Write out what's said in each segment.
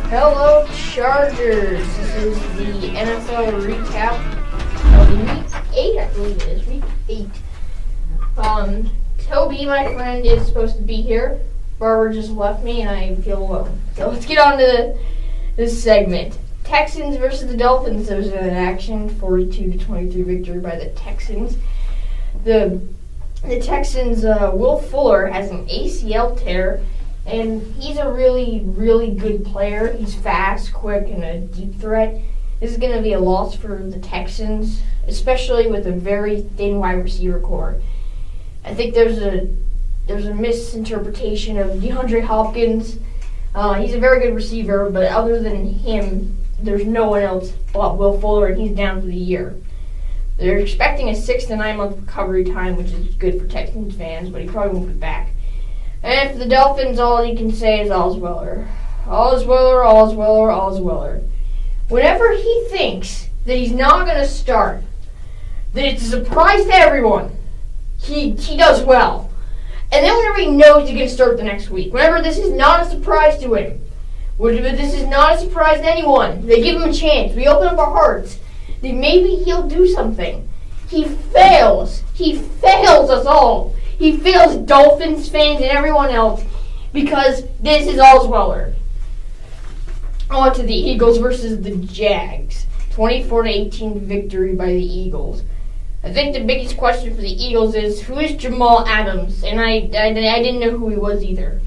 Hello, Chargers. This is the NFL recap of Week 8, I believe it is. Week 8. Toby, my friend, is supposed to be here. Barbara just left me, and I feel alone. So let's get on to this segment. Texans versus the Dolphins. There was an action, 42-23 victory by the Texans. The Texans, Will Fuller has an ACL tear, and he's a really, really good player. He's fast, quick, and a deep threat. This is going to be a loss for the Texans, especially with a very thin wide receiver core. I think there's a misinterpretation of DeAndre Hopkins. He's a very good receiver, but other than him, there's no one else but Will Fuller, and he's down for the year. They're expecting a 6 to 9 month recovery time, which is good for Texans fans, but he probably won't be back. And for the Dolphins, all you can say is all's Weller. All's Weller, all's Weller, all's Weller. Whenever he thinks that he's not going to start, that it's a surprise to everyone, he does well. And then whenever he knows he's going to start the next week, whenever this is not a surprise to him, whenever this is not a surprise to anyone, they give him a chance. We open up our hearts. Then maybe he'll do something. He fails. He fails us all. He fails Dolphins fans and everyone else because this is all's Weller. On to the Eagles versus the Jags. 24-18 victory by the Eagles. I think the biggest question for the Eagles is, who is Jamal Adams? And I didn't know who he was either.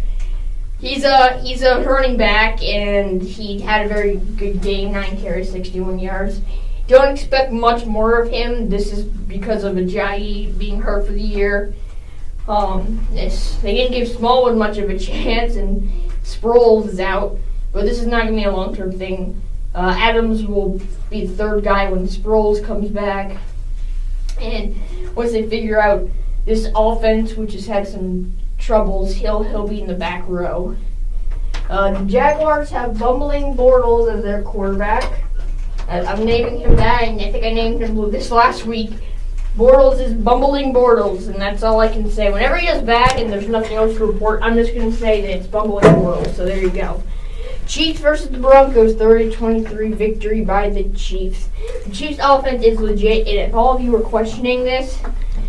He's a running back, and he had a very good game, 9 carries, 61 yards. Don't expect much more of him. This is because of Ajayi being hurt for the year. They didn't give Smallwood much of a chance, and Sproles is out. But this is not going to be a long-term thing. Adams will be the third guy when Sproles comes back. And once they figure out this offense, which has had some troubles, he'll be in the back row. The Jaguars have Bumbling Bortles as their quarterback. I'm naming him that, and I think I named him this last week. Bortles is Bumbling Bortles, and that's all I can say. Whenever he does bad and there's nothing else to report, I'm just going to say that it's Bumbling Bortles, so there you go. Chiefs versus the Broncos, 30-23 victory by the Chiefs. The Chiefs' offense is legit, and if all of you are questioning this,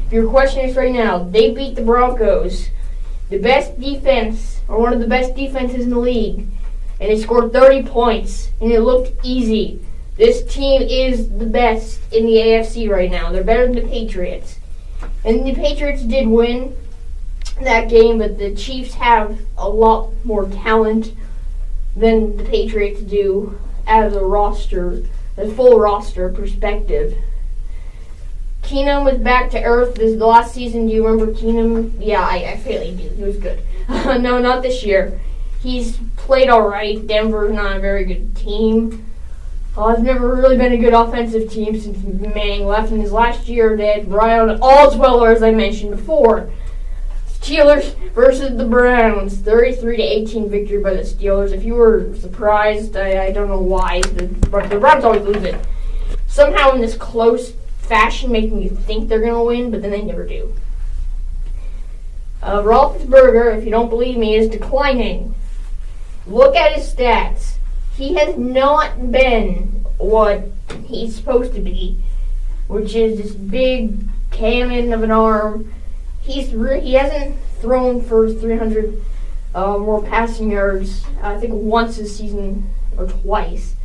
if you're questioning this right now, they beat the Broncos, the best defense, or one of the best defenses in the league, and they scored 30 points, and it looked easy. This team is the best in the AFC right now. They're better than the Patriots. And the Patriots did win that game, but the Chiefs have a lot more talent than the Patriots do as a roster, a full roster perspective. Keenum was back to earth this last season. Do you remember Keenum? Yeah, I fairly do. He was good. No, not this year. He's played all right. Denver's not a very good team. It's never really been a good offensive team since Manning left. In his last year, they had Brian Osweiler, as I mentioned before. Steelers versus the Browns, 33-18 victory by the Steelers. If you were surprised, I don't know why. The Browns always lose it. Somehow in this close fashion, making you think they're going to win, but then they never do. Roethlisberger, if you don't believe me, is declining. Look at his stats. He has not been what he's supposed to be, which is this big cannon of an arm. He hasn't thrown for 300 more passing yards, I think once this season, or twice.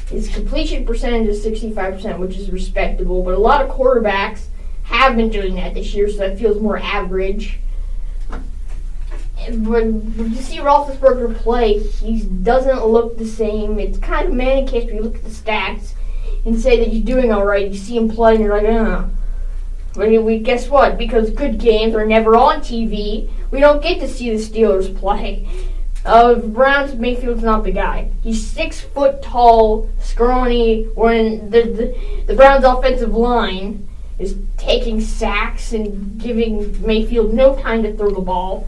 His completion percentage is 65%, which is respectable, but a lot of quarterbacks have been doing that this year, so that feels more average. But when you see Roethlisberger play, he doesn't look the same. It's kind of manic-ish when you look at the stats and say that he's doing all right. You see him play, and you're like, But guess what? Because good games are never on TV, we don't get to see the Steelers play. Browns, Mayfield's not the guy. He's 6 foot tall, scrawny, when the Browns' offensive line is taking sacks and giving Mayfield no time to throw the ball.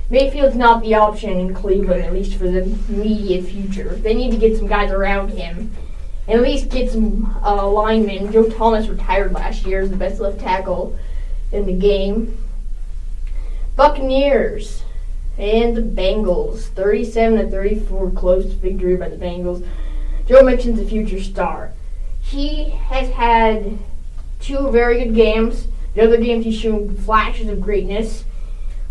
Mayfield's not the option in Cleveland, at least for the immediate future. They need to get some guys around him and at least get some linemen. Joe Thomas retired last year as the best left tackle in the game. Buccaneers And the Bengals, 37-34, close victory by the Bengals. Joe Mixon's a future star. He has had 2 very good games. The other games he's shown flashes of greatness.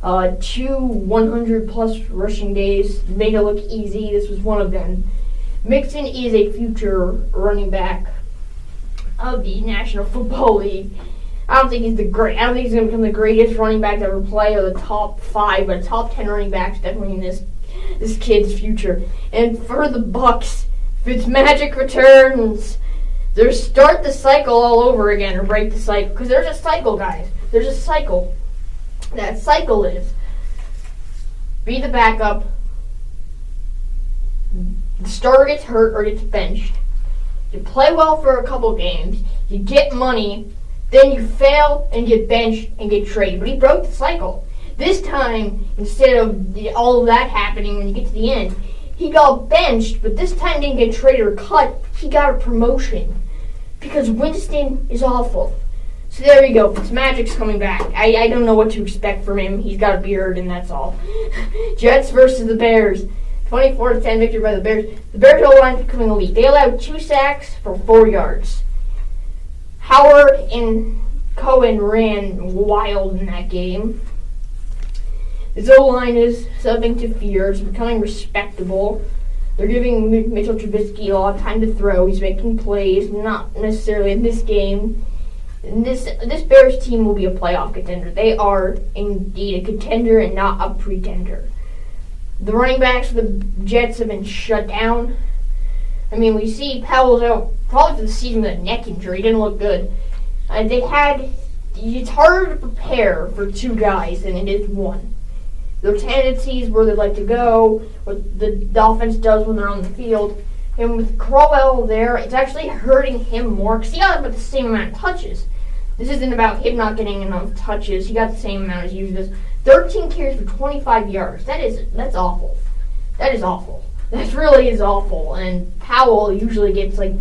2 100-plus rushing days made it look easy. This was one of them. Mixon is a future running back of the National Football League. I don't think he's going to become the greatest running back to ever play, or the top 5, but top 10 running backs definitely in this kid's future. And for the Bucks, Fitzmagic returns. They start the cycle all over again, or break the cycle, because there's a cycle, guys. There's a cycle. That cycle is be the backup. The starter gets hurt or gets benched. You play well for a couple games. You get money. Then you fail and get benched and get traded. But he broke the cycle. This time, instead of all of that happening when you get to the end, he got benched, but this time didn't get traded or cut. He got a promotion. Because Winston is awful. So there you go. Fitzmagic's coming back. I don't know what to expect from him. He's got a beard, and that's all. Jets versus the Bears. 24-10 victory by the Bears. The Bears O-line is becoming elite. They allowed 2 sacks for 4 yards. Howard and Cohen ran wild in that game. His O-line is something to fear. It's becoming respectable. They're giving Mitchell Trubisky a lot of time to throw. He's making plays, not necessarily in this game. And this Bears team will be a playoff contender. They are indeed a contender and not a pretender. The running backs for the Jets have been shut down. I mean, we see Powell's out probably for the season with a neck injury. He didn't look good. It's harder to prepare for 2 guys than it is 1. Their tendencies, where they like to go, what the offense does when they're on the field. And with Crowell there, it's actually hurting him more because he got about the same amount of touches. This isn't about him not getting enough touches. He got the same amount as usual. 13 carries for 25 yards. That's awful. That is awful. That really is awful. And Powell usually gets like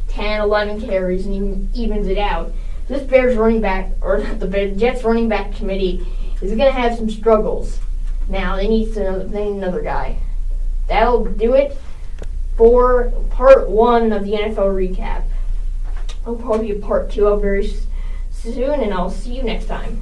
10, 11 carries and he evens it out. This Bears running back, or the Jets running back committee, is going to have some struggles. Now they need another guy. That'll do it for part 1 of the NFL recap. I'll probably be a part 2 of very soon, and I'll see you next time.